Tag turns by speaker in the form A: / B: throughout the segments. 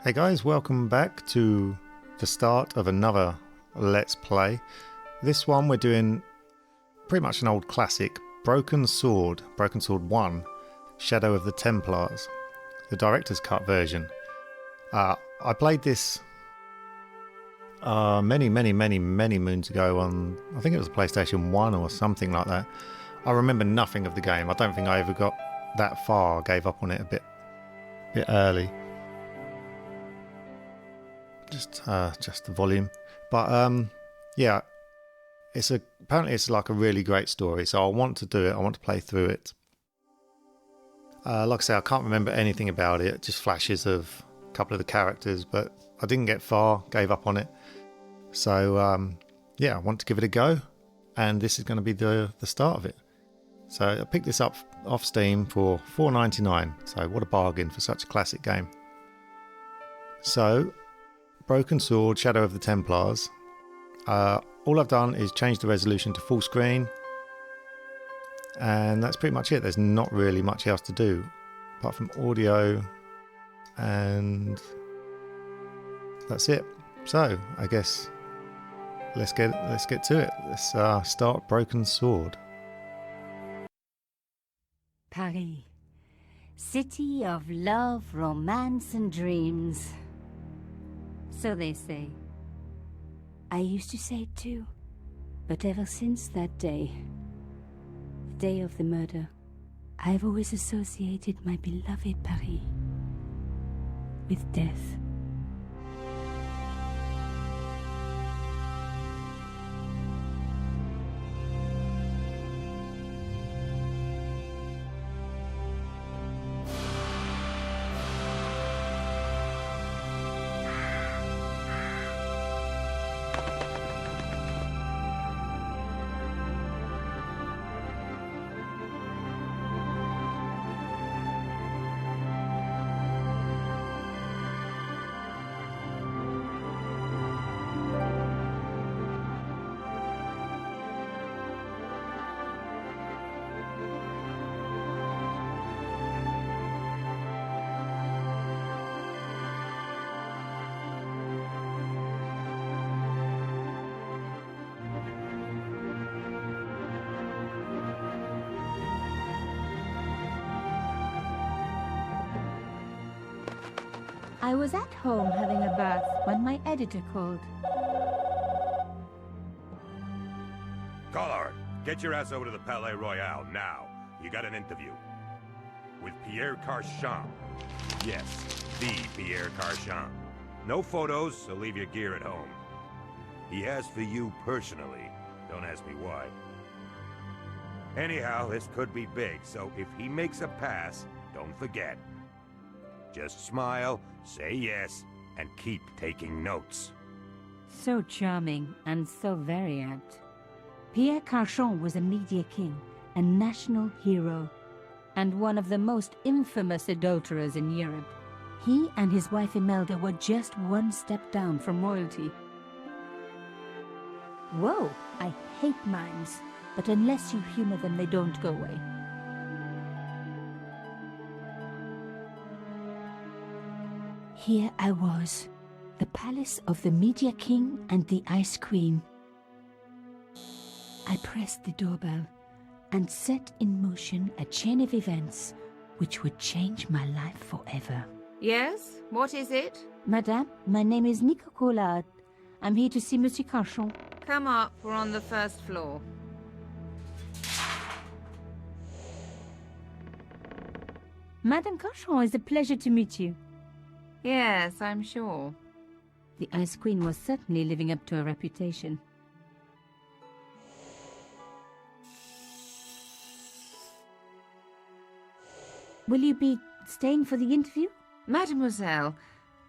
A: Hey guys, welcome back to the start of another Let's Play. This one we're doing pretty much an old classic, Broken Sword 1, Shadow of the Templars, the director's cut version. I played this many moons ago on, I think it was PlayStation 1 or something like that. I remember nothing of the game. I don't think I ever got that far. I gave up on it a bit early. Just the volume, but yeah, apparently it's like a really great story. So I want to do it. I want to play through it. Like I say, I can't remember anything about it. Just flashes of a couple of the characters, but I didn't get far. Gave up on it. So yeah, I want to give it a go, and this is going to be the start of it. So I picked this up off Steam for $4.99. So what a bargain for such a classic game. So. Broken Sword, Shadow of the Templars. All I've done is change the resolution to full screen, and that's pretty much it. There's not really much else to do apart from audio, and that's it. So I guess let's get to it. Let's start Broken Sword.
B: Paris, city of love, romance, and dreams. So they say. I used to say it too, but ever since that day, the day of the murder, I've always associated my beloved Paris with death. I was at home having a bath when my editor called.
C: Collard, get your ass over to the Palais Royal now. You got an interview. With Pierre Carchon. Yes, the Pierre Carchon. No photos, so leave your gear at home. He asked for you personally. Don't ask me why. Anyhow, this could be big, so if he makes a pass, don't forget. Just smile, say yes, and keep taking notes.
B: So charming and so very apt. Pierre Carchon was a media king, a national hero, and one of the most infamous adulterers in Europe. He and his wife Imelda were just one step down from royalty. Whoa, I hate mimes, but unless you humor them, they don't go away. Here I was, the palace of the Media King and the Ice Queen. I pressed the doorbell and set in motion a chain of events which would change my life forever.
D: Yes? What is it?
B: Madame, my name is Nico Collard. I'm here to see Monsieur Carchon.
D: Come up, we're on the first floor.
B: Madame Carchon, it's a pleasure to meet you.
D: Yes, I'm sure.
B: The Ice Queen was certainly living up to her reputation. Will you be staying for the interview?
D: Mademoiselle,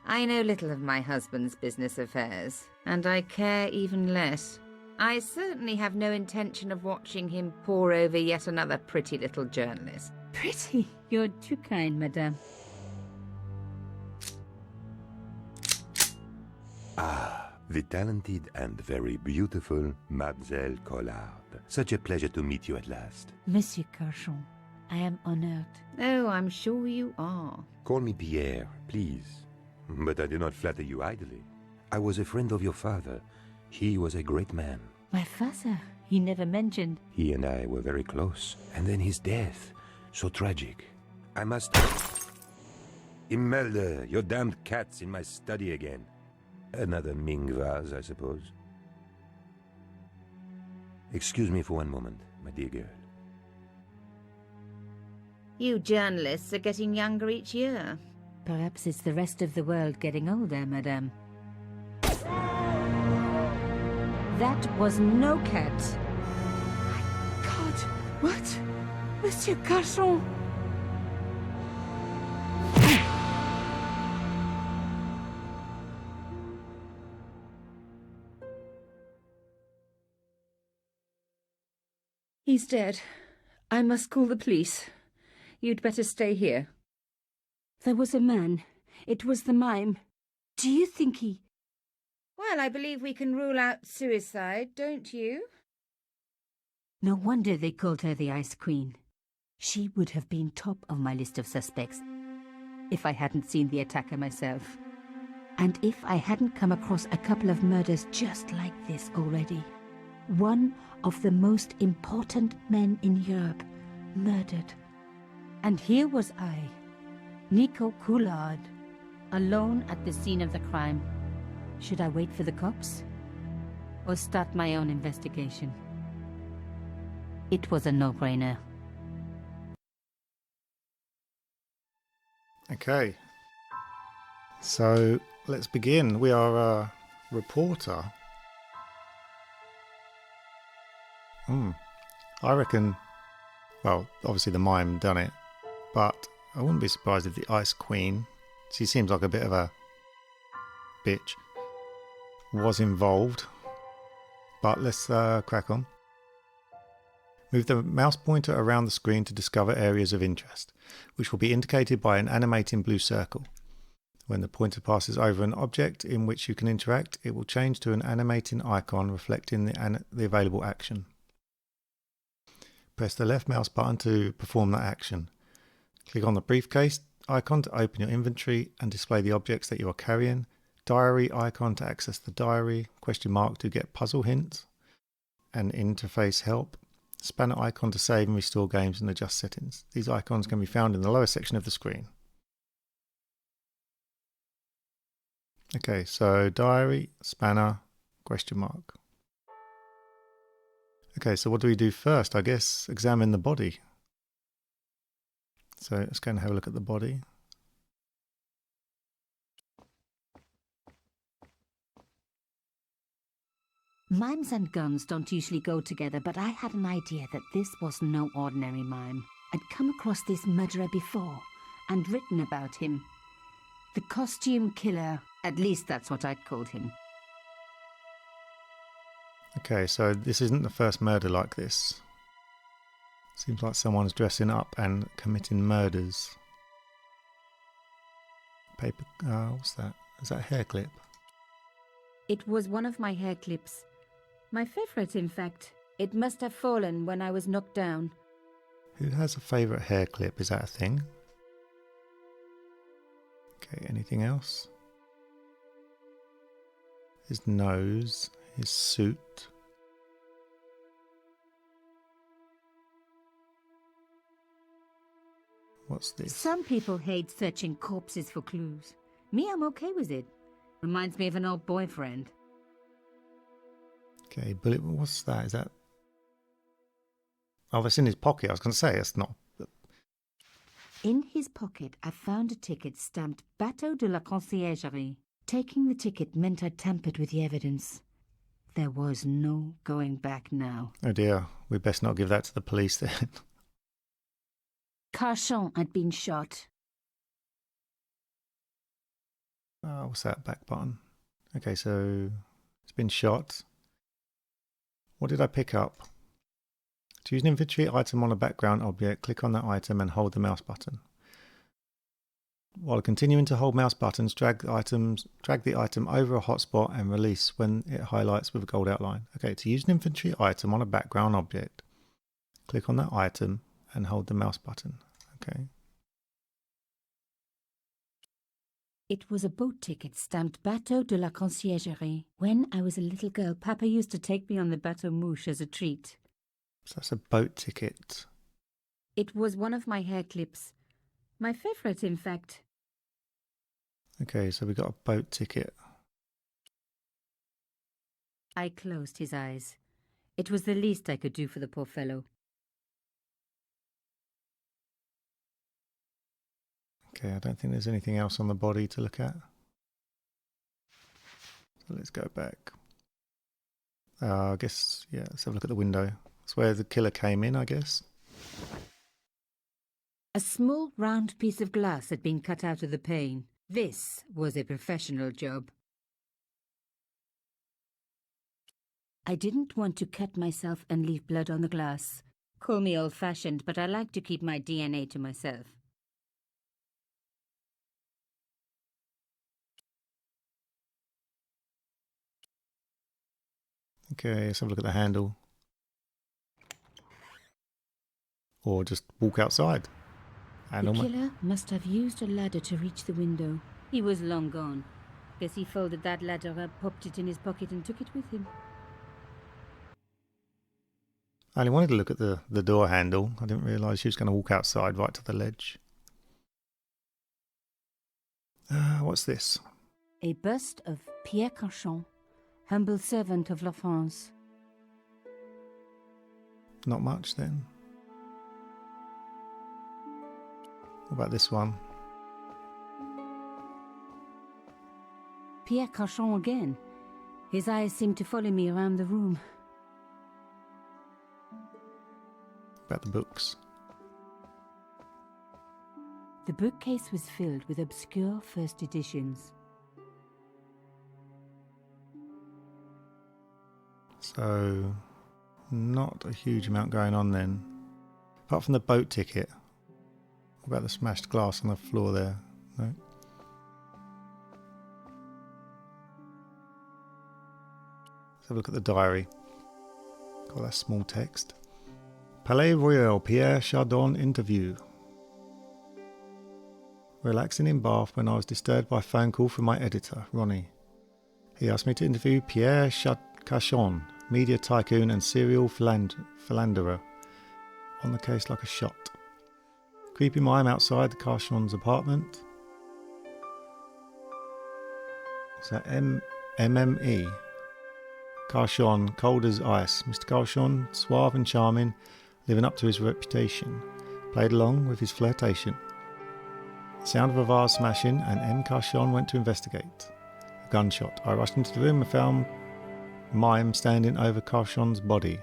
D: I know little of my husband's business affairs, and I care even less. I certainly have no intention of watching him pore over yet another pretty little journalist.
B: Pretty? You're too kind, madame.
E: Ah, the talented and very beautiful Mademoiselle Collard. Such a pleasure to meet you at last.
B: Monsieur Carchon, I am honored.
D: Oh, I'm sure you are.
E: Call me Pierre, please. But I do not flatter you idly. I was a friend of your father. He was a great man.
B: My father, he never mentioned.
E: He and I were very close. And then his death. So tragic. I must... Imelda, your damned cat's in my study again. Another Ming vase, I suppose. Excuse me for one moment, my dear girl.
D: You journalists are getting younger each year.
B: Perhaps it's the rest of the world getting older, madame. That was no cat.
F: God, what? Monsieur Carchon! He's dead. I must call the police. You'd better stay here.
B: There was a man. It was the mime. Do you think he...
D: Well, I believe we can rule out suicide, don't you?
B: No wonder they called her the Ice Queen. She would have been top of my list of suspects if I hadn't seen the attacker myself. And if I hadn't come across a couple of murders just like this already. One of the most important men in Europe murdered. And here was I, Nico Coulard, alone at the scene of the crime. Should I wait for the cops? Or start my own investigation? It was a no-brainer.
A: Okay. So, let's begin. We are a reporter. I reckon, well, obviously the mime done it, but I wouldn't be surprised if the Ice Queen, she seems like a bit of a bitch, was involved. But let's crack on. Move the mouse pointer around the screen to discover areas of interest, which will be indicated by an animating blue circle. When the pointer passes over an object in which you can interact, it will change to an animating icon reflecting the available action. Press the left mouse button to perform that action. Click on the briefcase icon to open your inventory and display the objects that you are carrying. Diary icon to access the diary. Question mark to get puzzle hints. And interface help. Spanner icon to save and restore games and adjust settings. These icons can be found in the lower section of the screen. Okay, so diary, spanner, question mark. Okay, so what do we do first? I guess examine the body. So let's go and have a look at the body.
B: Mimes and guns don't usually go together, but I had an idea that this was no ordinary mime. I'd come across this murderer before and written about him. The costume killer, at least that's what I'd called him.
A: Okay, so this isn't the first murder like this. Seems like someone's dressing up and committing murders. Paper, what's that? Is that a hair clip?
B: It was one of my hair clips. My favourite, in fact. It must have fallen when I was knocked down.
A: Who has a favourite hair clip? Is that a thing? Okay, anything else? His nose, his suit. What's this?
B: Some people hate searching corpses for clues. Me, I'm okay with it. Reminds me of an old boyfriend.
A: Okay, bullet. What's that? Is that? Oh, that's in his pocket. I was going to say it's not.
B: In his pocket, I found a ticket stamped Bateau de la Conciergerie. Taking the ticket meant I tampered with the evidence. There was no going back now.
A: Oh dear, we best not give that to the police then.
B: Carchon had been shot.
A: What's that back button? Okay, so it's been shot. What did I pick up? To use an inventory item on a background object, click on that item and hold the mouse button. While continuing to hold mouse buttons, drag the item over a hotspot and release when it highlights with a gold outline. Okay, to use an inventory item on a background object, click on that item and hold the mouse button. Okay.
B: It was a boat ticket stamped Bateau de la Conciergerie. When I was a little girl, Papa used to take me on the Bateau Mouche as a treat.
A: So that's a boat ticket.
B: It was one of my hair clips. My favourite, in fact.
A: Okay, so we got a boat ticket.
B: I closed his eyes. It was the least I could do for the poor fellow.
A: Okay, I don't think there's anything else on the body to look at. So let's go back. I guess, yeah, let's have a look at the window. That's where the killer came in, I guess.
B: A small round piece of glass had been cut out of the pane. This was a professional job. I didn't want to cut myself and leave blood on the glass. Call me old-fashioned, but I like to keep my DNA to myself.
A: Okay, let's have a look at the handle. Or just walk outside. And
B: The killer must have used a ladder to reach the window. He was long gone. Guess he folded that ladder up, popped it in his pocket and took it with him.
A: I only wanted to look at the door handle. I didn't realise she was going to walk outside right to the ledge. What's this?
B: A bust of Pierre Cauchon, humble servant of La France.
A: Not much then. What about this one?
B: Pierre Cauchon again. His eyes seemed to follow me around the room.
A: About the books.
B: The bookcase was filled with obscure first editions.
A: So, not a huge amount going on then. Apart from the boat ticket. What about the smashed glass on the floor there? No? Let's have a look at the diary. Got that small text. Palais Royal, Pierre Chardon interview. Relaxing in Bath when I was disturbed by a phone call from my editor, Ronnie. He asked me to interview Pierre Cauchon, media tycoon and serial philanderer, on the case like a shot. Creeping mime outside the Cauchon's apartment. Is that MME? Cauchon, cold as ice. Mr. Cauchon, suave and charming, living up to his reputation. Played along with his flirtation. The sound of a vase smashing, and M. Cauchon went to investigate. A gunshot. I rushed into the room and found Mime standing over Cauchon's body.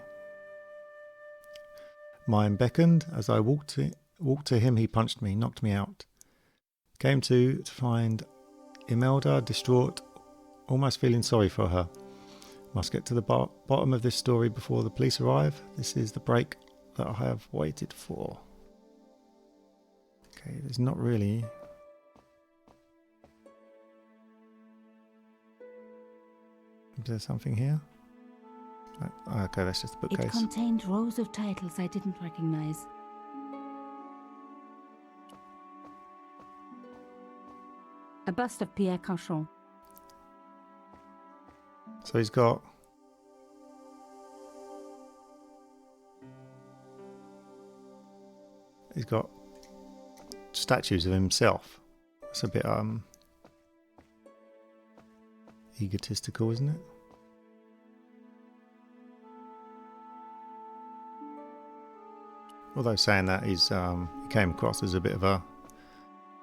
A: Mime beckoned. As I walked to him, he punched me, knocked me out. Came to find Imelda distraught, almost feeling sorry for her. Must get to the bottom of this story before the police arrive. This is the break that I have waited for. Okay, there's not really... Is there something here? Okay, that's just the
B: It
A: bookcase.
B: contained rows of titles I didn't recognize. A bust of Pierre Cauchon.
A: So he's got... statues of himself. It's a bit egotistical, isn't it? Although saying that, he came across as a bit of a...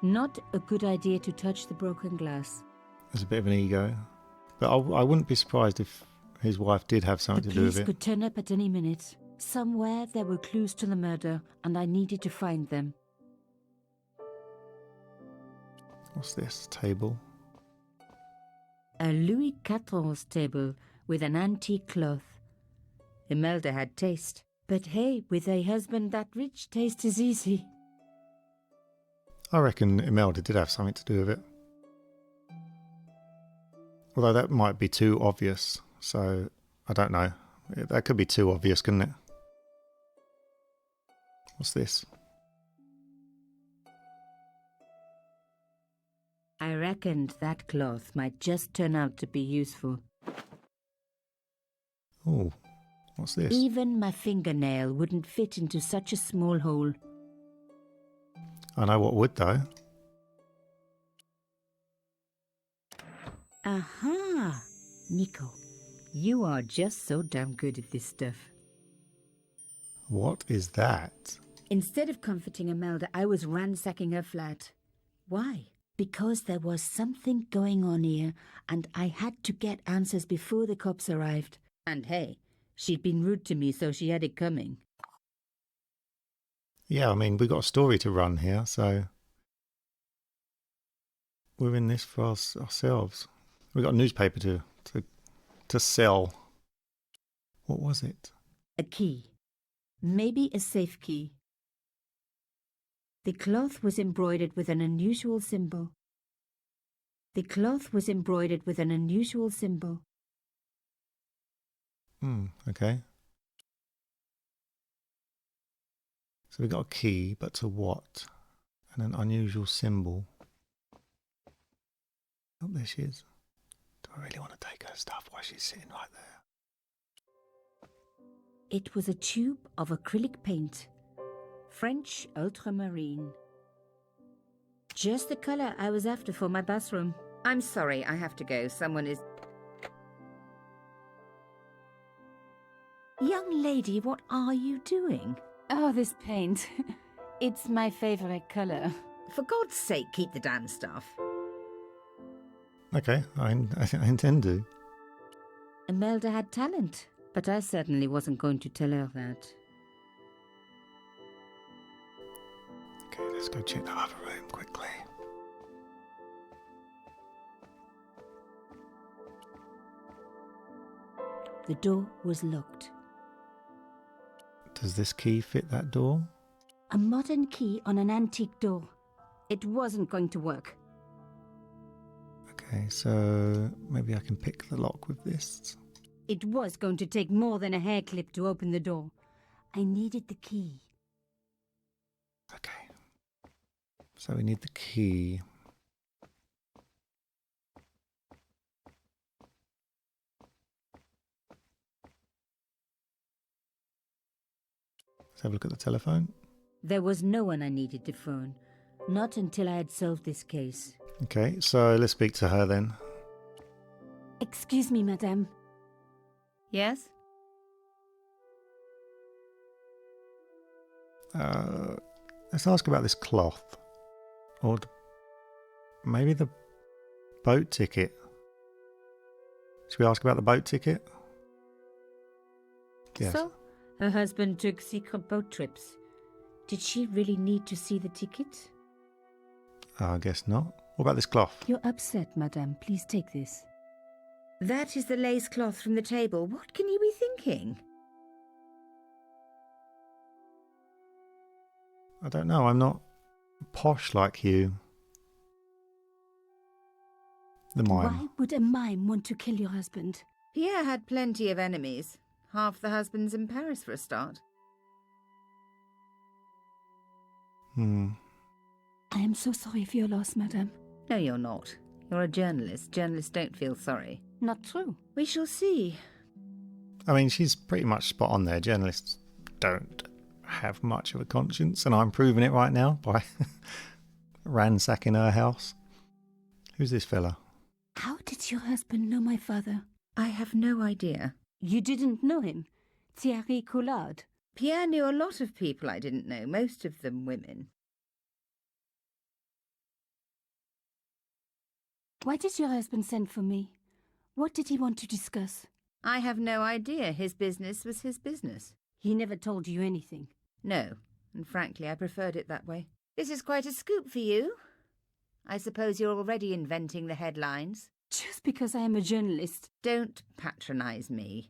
B: Not a good idea to touch the broken glass.
A: As a bit of an ego. But I wouldn't be surprised if his wife did have something
B: The
A: to do with
B: police
A: it.
B: could turn up at any minute. Somewhere there were clues to the murder, and I needed to find them.
A: What's this? Table?
B: A Louis XIV table with an antique cloth. Imelda had taste. But hey, with a husband that rich, taste is easy.
A: I reckon Imelda did have something to do with it. Although that might be too obvious, so I don't know. That could be too obvious, couldn't it? What's this?
B: I
F: I reckoned that cloth might just turn out to be useful.
A: Oh, what's this?
F: Even my fingernail wouldn't fit into such a small hole.
A: I know what would, though.
F: Aha! Nico, you are just so damn good at this stuff.
A: What is that?
F: Instead of comforting Imelda, I was ransacking her flat. Why? Because there was something going on here, and I had to get answers before the cops arrived. And hey, she'd been rude to me, so she had it coming.
A: Yeah, I mean, we've got a story to run here, so we're in this for ourselves. We've got a newspaper to sell. What was it?
F: A key. Maybe a safe key. The cloth was embroidered with an unusual symbol. The cloth was embroidered with an unusual symbol.
A: Okay. So we got a key, but to what? And an unusual symbol. Oh, there she is. Do I really want to take her stuff while she's sitting right there?
F: It was a tube of acrylic paint. French ultramarine. Just the colour I was after for my bathroom.
D: I'm sorry, I have to go. Someone is...
F: Young lady, what are you doing?
B: Oh, this paint. It's my favorite color.
D: For God's sake, keep the damn stuff.
A: Okay, I intend to.
F: Imelda had talent, but I certainly wasn't going to tell her that.
A: Okay, let's go check the other room quickly.
F: The door was locked.
A: Does this key fit that door?
F: A modern key on an antique door. It wasn't going to work.
A: Okay, so maybe I can pick the lock with this.
F: It was going to take more than a hair clip to open the door. I needed the key.
A: Okay. So we need the key. Let's have a look at the telephone.
F: There was no one I needed to phone. Not until I had solved this case.
A: Okay, so let's speak to her then.
B: Excuse me, madame.
D: Yes?
A: Let's ask about this cloth. Or maybe the boat ticket. Should we ask about the boat ticket? Yes.
F: So, her husband took secret boat trips. Did she really need to see the ticket?
A: I guess not. What about this cloth?
B: You're upset, madame. Please take this.
D: That is the lace cloth from the table. What can you be thinking?
A: I don't know. I'm not posh like you. The mime.
B: Why would a mime want to kill your husband?
D: Pierre had plenty of enemies. Half the husbands in Paris for a start.
B: I am so sorry for your loss, madame.
D: No, you're not. You're a journalist. Journalists don't feel sorry.
B: Not true.
D: We shall see.
A: I mean, she's pretty much spot on there. Journalists don't have much of a conscience, and I'm proving it right now by ransacking her house. Who's this fella?
B: How did your husband know my father?
D: I have no idea.
B: You didn't know him? Thierry Collard?
D: Pierre knew a lot of people I didn't know, most of them women.
B: Why did your husband send for me? What did he want to discuss?
D: I have no idea. His business was his business.
B: He never told you anything.
D: No, and frankly I preferred it that way. This is quite a scoop for you. I suppose you're already inventing the headlines.
B: Just because I am a journalist.
D: Don't patronise me.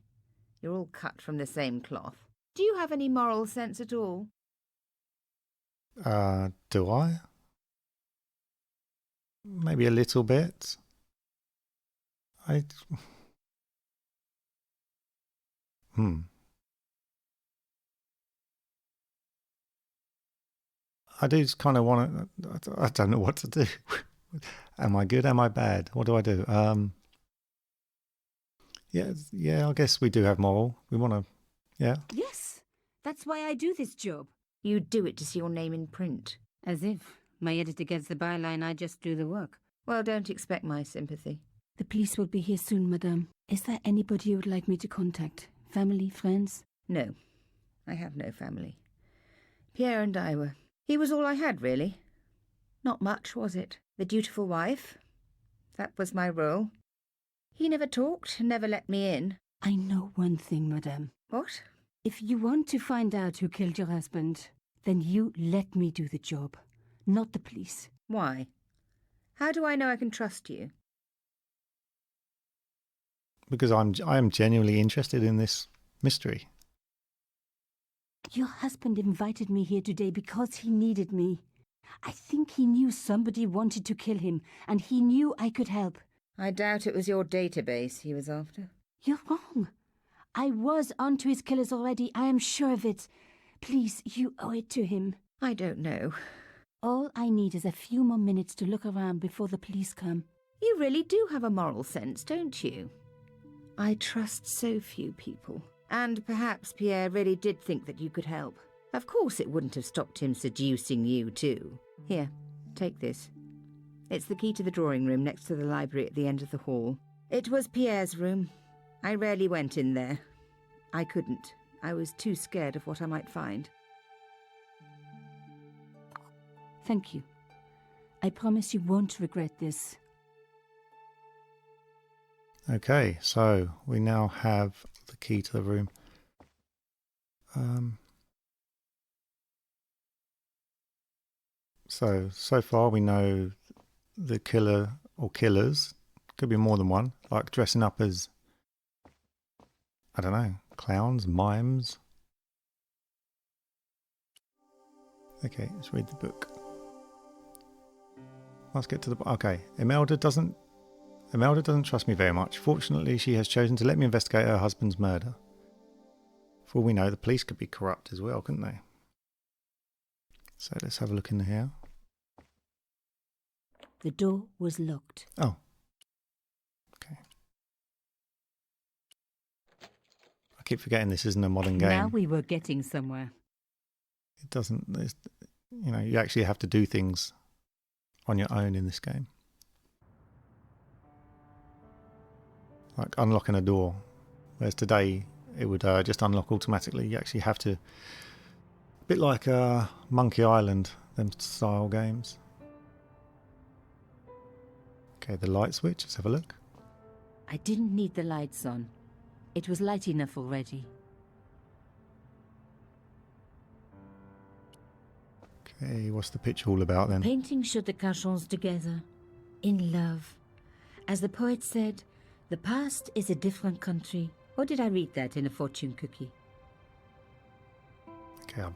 D: You're all cut from the same cloth. Do you have any moral sense at all?
A: Do I? Maybe a little bit. I do just kind of want to... I don't know what to do. Am I good? Am I bad? What do I do? Yeah. I guess we do have moral. We want to. Yeah.
F: Yes, that's why I do this job.
D: You do it to see your name in print.
F: As if my editor gets the byline, I just do the work.
D: Well, don't expect my sympathy.
F: The police will be here soon, madame. Is there anybody you would like me to contact? Family, friends?
D: No, I have no family. Pierre and I were... He was all I had, really. Not much, was it? The dutiful wife. That was my role. He never talked, never let me in.
F: I know one thing, madame.
D: What?
F: If you want to find out who killed your husband, then you let me do the job, not the police.
D: Why? How do I know I can trust you?
A: Because I am genuinely interested in this mystery.
F: Your husband invited me here today because he needed me. I think he knew somebody wanted to kill him, and he knew I could help.
D: I doubt it was your database he was after.
F: You're wrong. I was onto his killers already, I am sure of it. Please, you owe it to him.
D: I don't know.
F: All I need is a few more minutes to look around before the police come.
D: You really do have a moral sense, don't you? I trust so few people. And perhaps Pierre really did think that you could help. Of course it wouldn't have stopped him seducing you too. Here, take this. It's the key to the drawing room next to the library at the end of the hall. It was Pierre's room. I rarely went in there. I couldn't. I was too scared of what I might find.
F: Thank you. I promise you won't regret this.
A: Okay, so we now have the key to the room. So far we know the killer or killers, could be more than one, like dressing up as, I don't know, clowns, mimes. Okay, let's read the book. Let's get to the... Okay, Imelda doesn't trust me very much. Fortunately, she has chosen to let me investigate her husband's murder. For all we know, the police could be corrupt as well, couldn't they? So let's have a look in here.
F: The door was locked.
A: Oh. Okay. I keep forgetting this isn't a modern game.
F: Now we were getting somewhere.
A: It doesn't... you actually have to do things on your own in this game. Like unlocking a door. Whereas today, it would just unlock automatically. You actually have to... A bit like Monkey Island, them style games. Okay, the light switch. Let's have a look.
F: I didn't need the lights on. It was light enough already.
A: Okay, what's the picture all about then?
F: Painting showed the Cachons together, in love. As the poet said, the past is a different country. Or did I read that in a fortune cookie?
A: Okay, I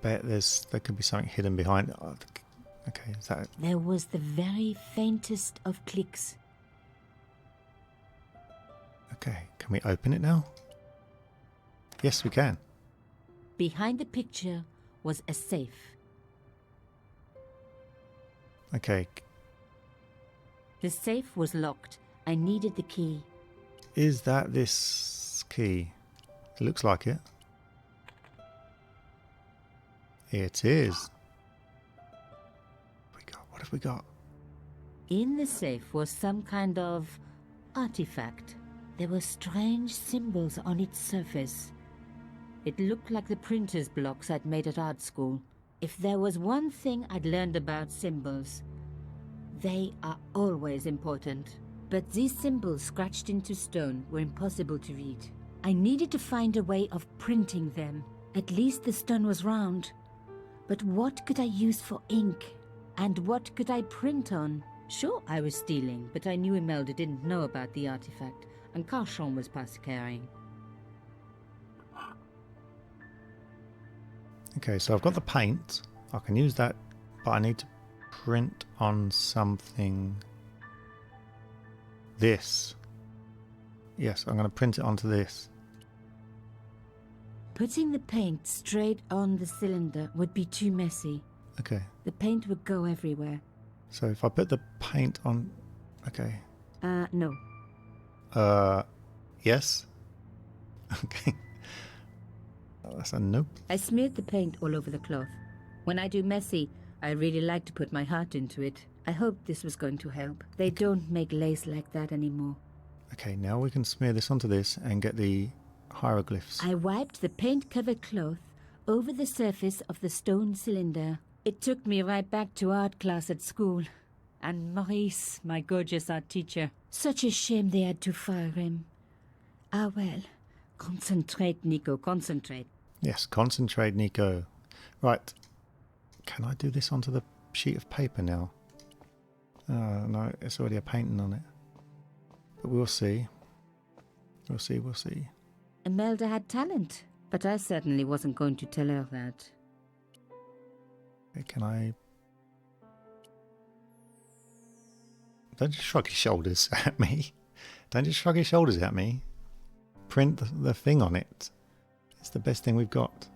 A: bet there could be something hidden behind it. Okay, is that...
F: There was the very faintest of clicks.
A: Okay, can we open it now? Yes, we can.
F: Behind the picture was a safe.
A: Okay.
F: The safe was locked. I needed the key.
A: Is that this key? It looks like it. It is. What have we got?
F: In the safe was some kind of artifact. There were strange symbols on its surface. It looked like the printer's blocks I'd made at art school. If there was one thing I'd learned about symbols, they are always important. But these symbols scratched into stone were impossible to read. I needed to find a way of printing them. At least the stone was round. But what could I use for ink? And what could I print on? Sure, I was stealing, but I knew Imelda didn't know about the artifact, and Cachon was past caring.
A: Okay, so I've got the paint. I can use that, but I need to print on something. This. Yes, I'm going to print it onto this.
F: Putting the paint straight on the cylinder would be too messy.
A: Okay.
F: The paint would go everywhere.
A: So if I put the paint on... Okay.
F: No.
A: Yes? Okay. Oh, that's a nope.
F: I smeared the paint all over the cloth. When I do messy, I really like to put my heart into it. I hoped this was going to help. They don't make lace like that anymore.
A: Okay, now we can smear this onto this and get the hieroglyphs.
F: I wiped the paint-covered cloth over the surface of the stone cylinder. It took me right back to art class at school. And Maurice, my gorgeous art teacher. Such a shame they had to fire him. Ah well, concentrate, Nico, concentrate.
A: Yes, concentrate, Nico. Right. Can I do this onto the sheet of paper now? No, it's already a painting on it. But we'll see. We'll see.
F: Imelda had talent, but I certainly wasn't going to tell her that.
A: Okay, can I... Don't just shrug your shoulders at me. Don't just shrug your shoulders at me. Print the thing on it. It's the best thing we've got.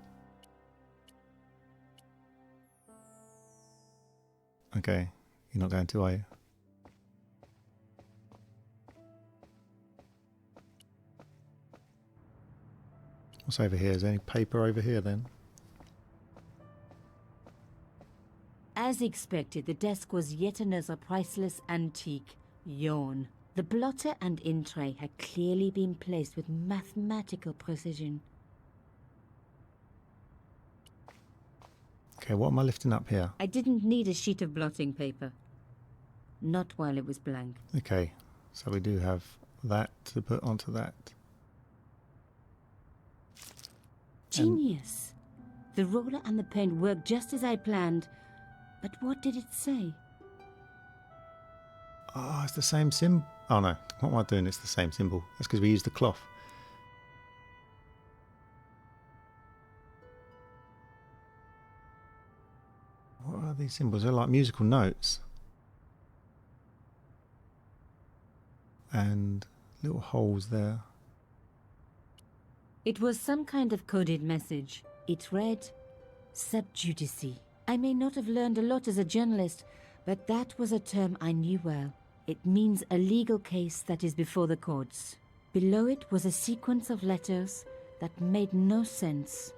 A: Okay, you're not going to, are you? What's over here? Is there any paper over here then?
F: As expected, the desk was yet another priceless antique. Yawn. The blotter and in tray had clearly been placed with mathematical precision.
A: Okay, what am I lifting up here?
F: I didn't need a sheet of blotting paper. Not while it was blank.
A: Okay, so we do have that to put onto that.
F: Genius! The roller and the paint worked just as I planned. But what did it say?
A: Oh, it's the same symbol. Oh no, what am I doing? It's the same symbol. That's because we used the cloth. What are these symbols? They're like musical notes. And little holes there.
F: It was some kind of coded message. It read, Sub judice. I may not have learned a lot as a journalist, but that was a term I knew well. It means a legal case that is before the courts. Below it was a sequence of letters that made no sense.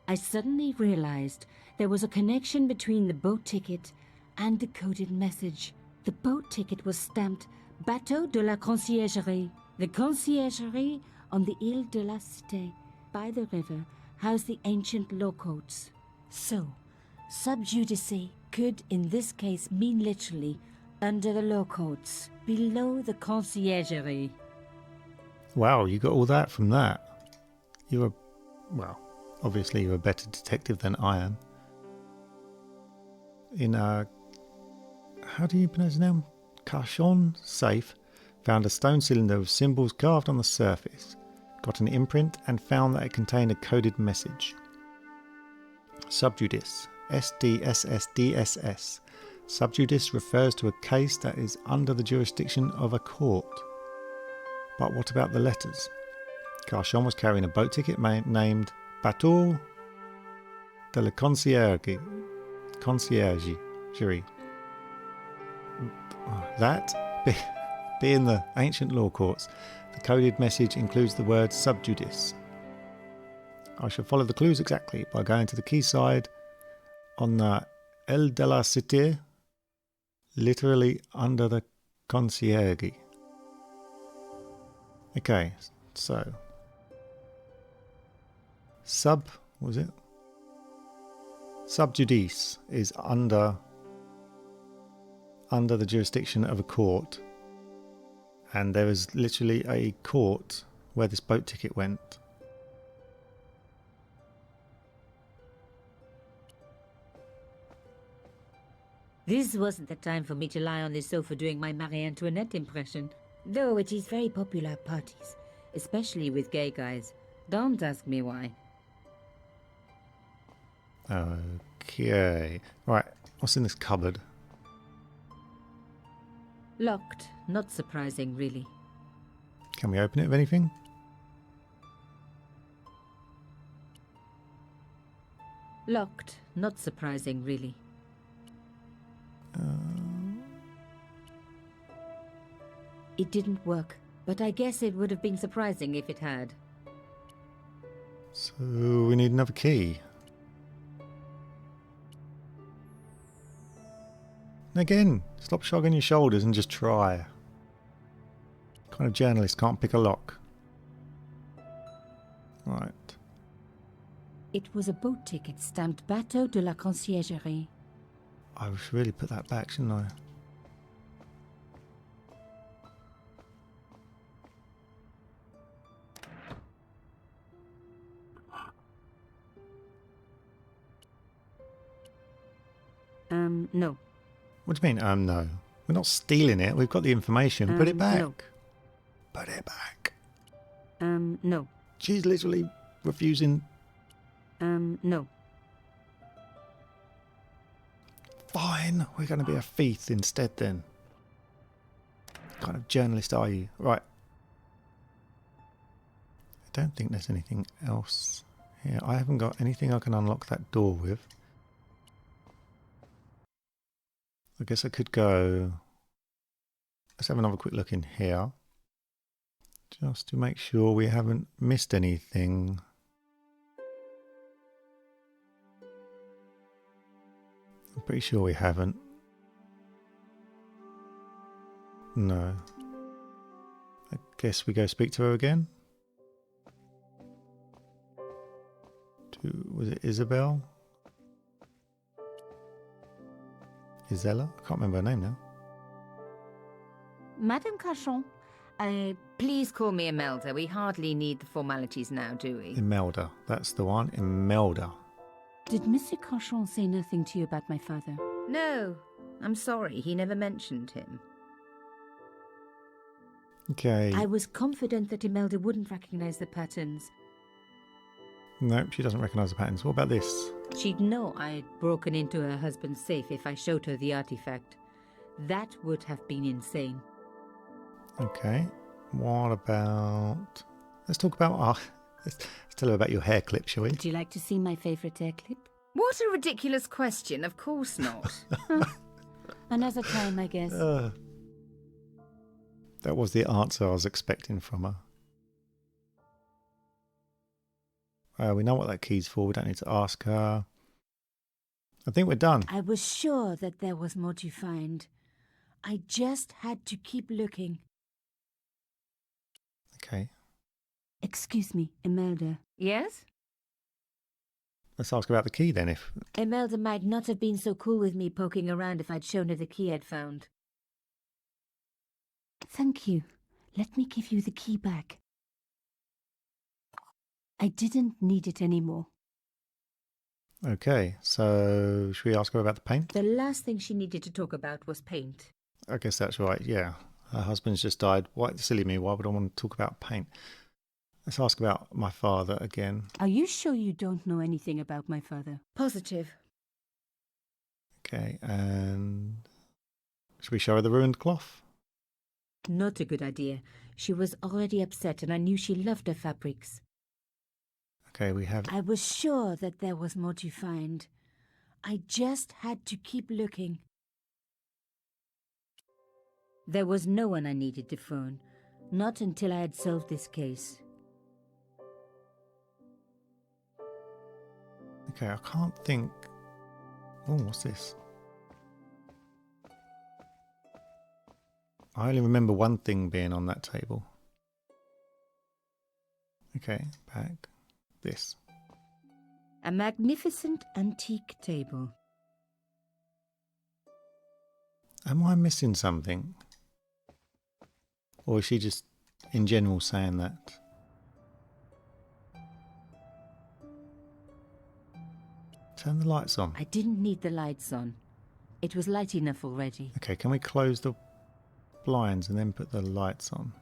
F: I suddenly realized there was a connection between the boat ticket and the coded message. The boat ticket was stamped Bateau de la Conciergerie. The conciergerie on the Ile de la Cité, by the river, housed the ancient law courts. So, sub judice could in this case mean literally under the law courts, below the conciergerie.
A: Wow, you got all that from that. You were, well, obviously you're a better detective than I am. In how do you pronounce his name? Carchon safe, found a stone cylinder with symbols carved on the surface, got an imprint and found that it contained a coded message. Subjudice, SDSSDSS. Subjudice refers to a case that is under the jurisdiction of a court. But what about the letters? Carchon was carrying a boat ticket named Bateau de la Conciergerie. That, being the ancient law courts, the coded message includes the word subjudice. I shall follow the clues exactly by going to the quayside on the Ile de la Cité, literally under the conciergerie. Okay, so subjudice is under the jurisdiction of a court, and there is literally a court where this boat ticket went.
F: This wasn't the time for me to lie on the sofa doing my Marie Antoinette impression, though it is very popular at parties, especially with gay guys. Don't ask me why.
A: Okay. Right, what's in this cupboard?
F: Locked. Not surprising, really.
A: Can we open it with anything?
F: Locked. Not surprising, really. It didn't work, but I guess it would have been surprising if it had.
A: So we need another key. Again, stop shrugging your shoulders and just try. What kind of journalist can't pick a lock? Right.
F: It was a boat ticket stamped Bateau de la Conciergerie.
A: I should really put that back, shouldn't I?
F: No.
A: What do you mean, no? We're not stealing it. We've got the information. Put it back.
F: No.
A: Put it back.
F: No.
A: She's literally refusing.
F: No.
A: Fine. We're going to be a thief instead then. What kind of journalist are you? Right. I don't think there's anything else here. I haven't got anything I can unlock that door with. I guess I could go. Let's have another quick look in here. Just to make sure we haven't missed anything. I'm pretty sure we haven't. No. I guess we go speak to her again. Was it Isabel? Isella? I can't remember her name now.
D: Madame Cachon, please call me Imelda. We hardly need the formalities now, do we?
A: Imelda. That's the one. Imelda.
F: Did Monsieur Cauchon say nothing to you about my father?
D: No, I'm sorry. He never mentioned him.
A: Okay.
F: I was confident that Imelda wouldn't recognize the patterns.
A: Nope, she doesn't recognise the patterns. What about this?
F: She'd know I'd broken into her husband's safe if I showed her the artifact. That would have been insane.
A: Okay. What about... Let's talk about... let's tell her about your hair clip, shall we?
F: Would you like to see my favourite hair clip?
D: What a ridiculous question. Of course not.
F: Another time, I guess.
A: That was the answer I was expecting from her. We know what that key's for. We don't need to ask her. I think we're done.
F: I was sure that there was more to find. I just had to keep looking.
A: Okay.
F: Excuse me, Imelda.
D: Yes?
A: Let's ask about the key then. If
F: Imelda might not have been so cool with me poking around if I'd shown her the key I'd found. Thank you. Let me give you the key back. I didn't need it anymore.
A: Okay, so should we ask her about the paint?
F: The last thing she needed to talk about was paint.
A: I guess that's right, yeah. Her husband's just died. Why, silly me, why would I want to talk about paint? Let's ask about my father again.
F: Are you sure you don't know anything about my father? Positive.
A: Okay, and should we show her the ruined cloth?
F: Not a good idea. She was already upset and I knew she loved her fabrics.
A: Okay, we have...
F: I was sure that there was more to find. I just had to keep looking. There was no one I needed to phone. Not until I had solved this case.
A: Okay, I can't think... Oh, what's this? I only remember one thing being on that table. Okay, back. This.
F: A magnificent antique table.
A: Am I missing something? Or is she just in general saying that? Turn the lights on.
F: I didn't need the lights on. It was light enough already.
A: Okay, can we close the blinds and then put the lights on?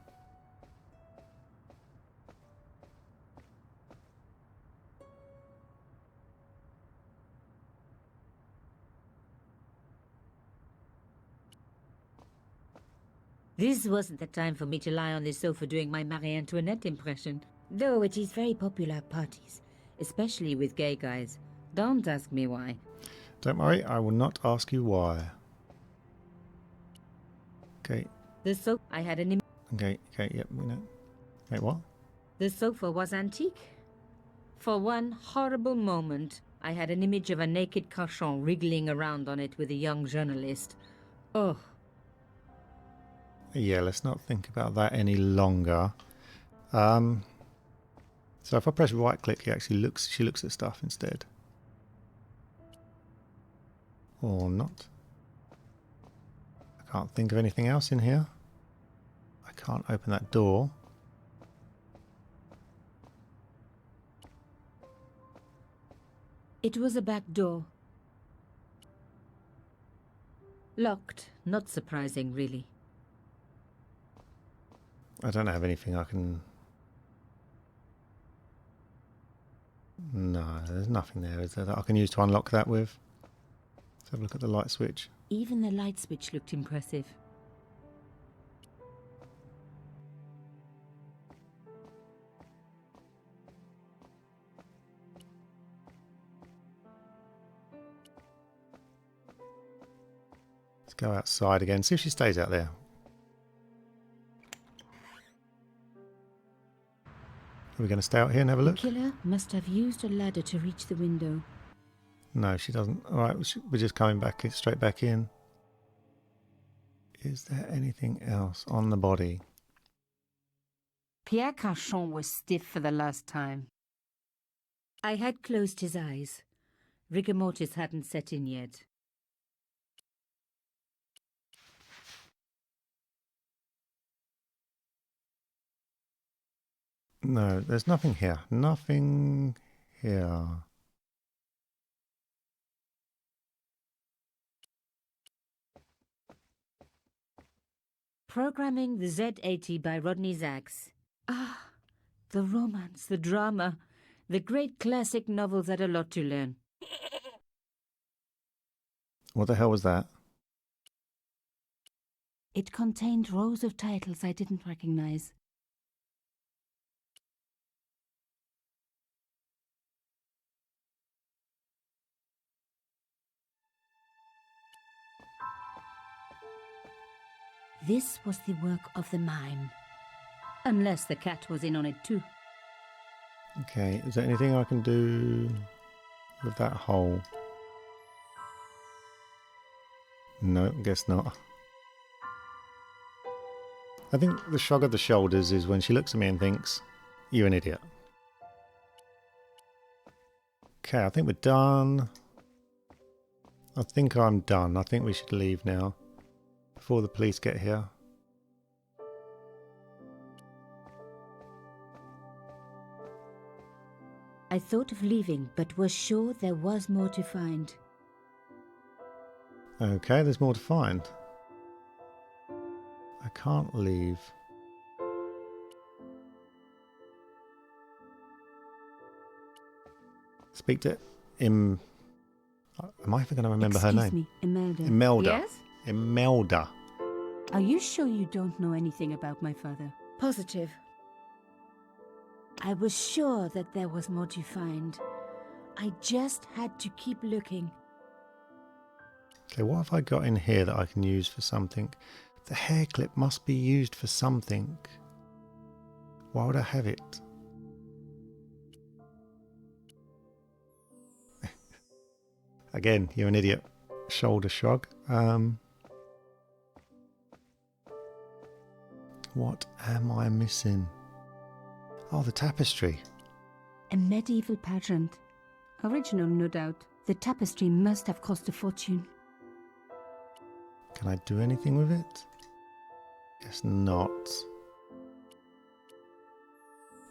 F: This wasn't the time for me to lie on the sofa doing my Marie Antoinette impression. Though it is very popular at parties, especially with gay guys. Don't ask me why.
A: Don't worry, I will not ask you why. Okay.
F: The sofa I had an
A: Okay, yep, we know. Wait, what?
F: The sofa was antique. For one horrible moment, I had an image of a naked Cauchon wriggling around on it with a young journalist. Oh,
A: Yeah, let's not think about that any longer. So if I press right click, she looks at stuff instead. Or not. I can't think of anything else in here. I can't open that door.
F: it was a back door. Locked. Not surprising, really.
A: I don't have anything I can... No, there's nothing there, is there, that I can use to unlock that with? Let's have a look at the light switch.
F: Even the light switch looked impressive.
A: Let's go outside again, see if she stays out there. Are we going to stay out here and have a
F: The
A: look?
F: killer must have used a ladder to reach the window.
A: No, she doesn't. Alright, we're just coming back straight back in. Is there anything else on the body?
B: Pierre Cauchon was stiff for the last time.
F: I had closed his eyes. Rigor mortis hadn't set in yet.
A: No, there's nothing here. Nothing here.
F: Programming the Z80 by Rodney Zacks. Ah, the romance, the drama, the great classic novels had a lot to learn.
A: What the hell was that?
F: It contained rows of titles I didn't recognize. This was the work of the mime. Unless the cat was in on it too.
A: Okay, is there anything I can do with that hole? No, guess not. I think the shrug of the shoulders is when she looks at me and thinks, you're an idiot. Okay, I think we're done. I think I'm done. I think we should leave now before the police get here.
F: I thought of leaving, but was sure there was more to find.
A: Okay, there's more to find. I can't leave. Speak to Am I even going to remember her name?
F: Excuse me, Imelda.
A: Imelda.
D: Yes?
A: Imelda.
F: Are you sure you don't know anything about my father? Positive. I was sure that there was more to find. I just had to keep looking.
A: Okay, what have I got in here that I can use for something? The hair clip must be used for something. Why would I have it? Again, you're an idiot. Shoulder shrug. What am I missing? Oh, the tapestry.
F: A medieval pageant. Original, no doubt. The tapestry must have cost a fortune.
A: Can I do anything with it? Guess not.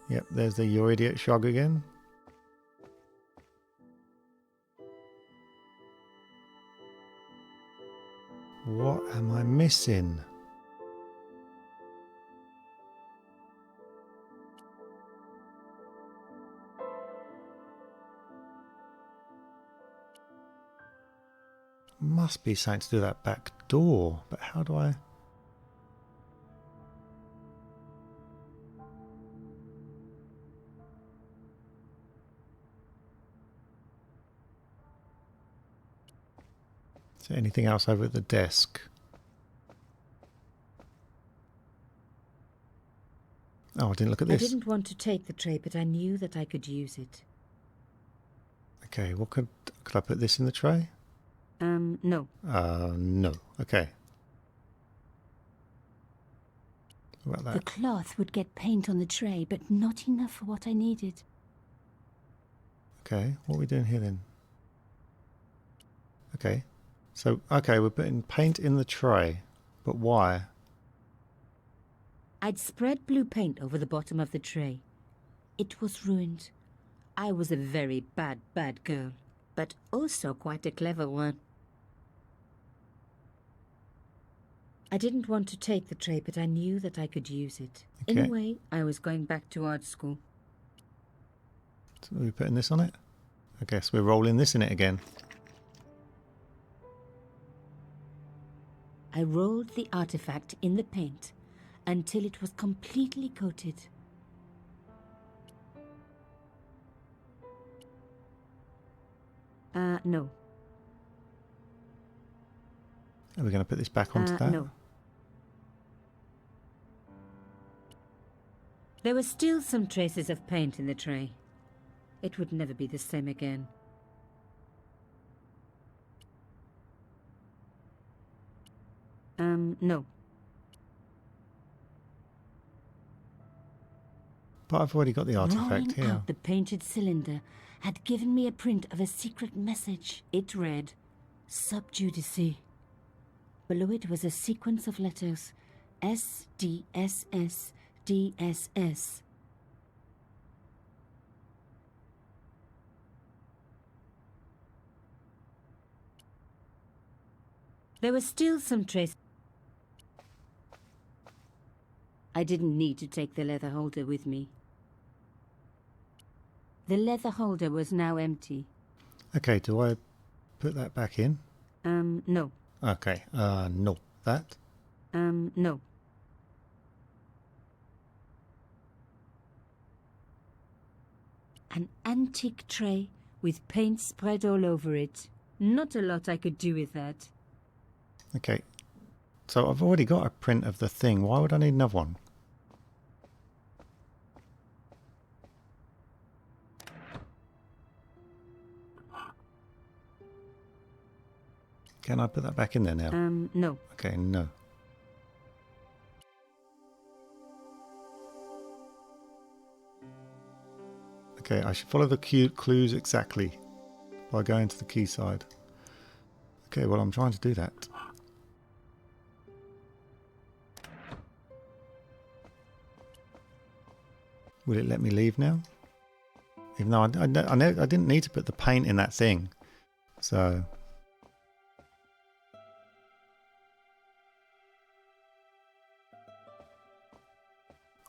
A: Yep, there's the your idiot shrug again. What am I missing? Must be something to do with that back door, but how do I... Is there anything else over at the desk? Oh, I didn't look at
F: I
A: this.
F: didn't want to take the tray, but I knew that I could use it.
A: Okay, what could I put this in the tray?
F: No.
A: No. Okay. What about
B: The
A: that?
B: cloth would get paint on the tray, but not enough for what I needed.
A: Okay, what are we doing here then? Okay. So, okay, we're putting paint in the tray. But why?
F: I'd spread blue paint over the bottom of the tray. It was ruined. I was a very bad girl, but also quite a clever one. I didn't want to take the tray, but I knew that I could use it.
A: Okay.
F: Anyway, I was going back to art school.
A: So are we putting this on it? I guess we're rolling this in it again.
F: I rolled the artifact in the paint until it was completely coated. No.
A: Are we going to put this back onto that?
F: No. There were still some traces of paint in the tray. It would never be the same again. No.
A: But I've already got the artifact
F: Rolling
A: here.
F: out the painted cylinder had given me a print of a secret message. It read, Sub Judice. Below it was a sequence of letters, S, D, S, S, D, S, S. There were still some traces. I didn't need to take the leather holder with me. The leather holder was now empty.
A: Okay, do I put that back in?
F: No.
A: Okay, no. That?
F: No. An antique tray with paint spread all over it. Not a lot I could do with that.
A: Okay. So I've already got a print of the thing. Why would I need another one? Can I put that back in there now?
F: No.
A: Okay, no. Okay, I should follow the clues exactly by going to the key side. Okay, well, I'm trying to do that. Will it let me leave now? Even though I didn't need to put the paint in that thing. So...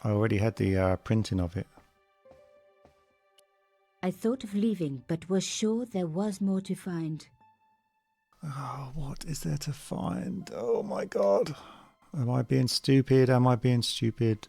A: I already had the printing of it.
F: I thought of leaving, but was sure there was more to find.
A: Oh, what is there to find? Oh my god. Am I being stupid? Am I being stupid?